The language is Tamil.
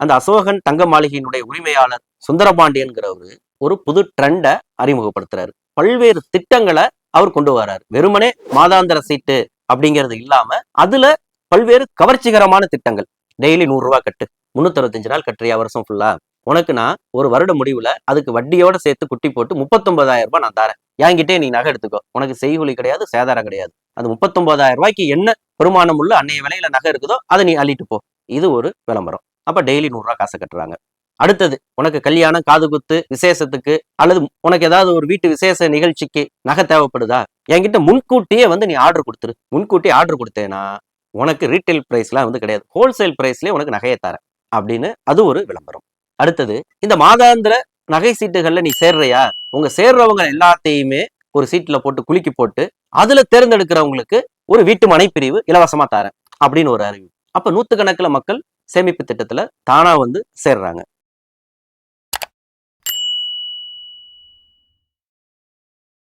அந்த அசோகன் தங்க மாளிகையினுடைய உரிமையாளர் சுந்தரபாண்டியன்கிறவரு ஒரு புது ட்ரெண்டை அறிமுகப்படுத்துறாரு. பல்வேறு திட்டங்களை அவர் கொண்டு வர்றாரு. வெறுமனே மாதாந்திர சீட்டு அப்படிங்கிறது இல்லாம அதுல பல்வேறு கவர்ச்சிகரமான திட்டங்கள். டெய்லி 100 ரூபாய் கட்டு, 365 நாள் கட்டுறியா வருஷம் ஃபுல்லா, உனக்கு நான் ஒரு வருட முடிவுல அதுக்கு வட்டியோட சேர்த்து குட்டி போட்டு 39,000 ரூபாய் நான் தரேன், என்கிட்டே நீ நகை எடுத்துக்கோ, உனக்கு செய்கூலி கிடையாது, சேதாரம் கிடையாது, அந்த 39,000 ரூபாய்க்கு என்ன பெருமானம் உள்ள அன்னைய விலையில நகை இருக்குதோ அதை நீ அள்ளிட்டு போ. இது ஒரு விளம்பரம். அப்ப டெய்லி 100 ரூபாய் காசை கட்டுறாங்க. அடுத்தது, உனக்கு கல்யாணம், காது குத்து, விசேஷத்துக்கு அல்லது உனக்கு ஏதாவது ஒரு வீட்டு விசேஷ நிகழ்ச்சிக்கு நகை தேவைப்படுதா, என்கிட்ட முன்கூட்டியே நீ ஆர்டர் கொடுத்துரு. முன்கூட்டியே ஆர்டர் கொடுத்தேன்னா உனக்கு ரீட்டைல் பிரைஸ்லாம் கிடையாது, ஹோல்சேல் பிரைஸ்லயே உனக்கு நகையை தரேன் அப்படின்னு அது ஒரு விளம்பரம். அடுத்தது, இந்த மாதாந்திர நகை சீட்டுகள்ல நீ சேர்றியா, உங்க சேர்றவங்க எல்லாத்தையுமே ஒரு சீட்ல போட்டு குலுக்கி போட்டு அதுல தேர்ந்தெடுக்கிறவங்களுக்கு ஒரு வீட்டு மனை பிரிவு இலவசமா தரேன் அப்படின்னு ஒரு அறிவு. அப்ப 100கணக்கில் மக்கள் சேமிப்பு திட்டத்துல தானா சேர்றாங்க.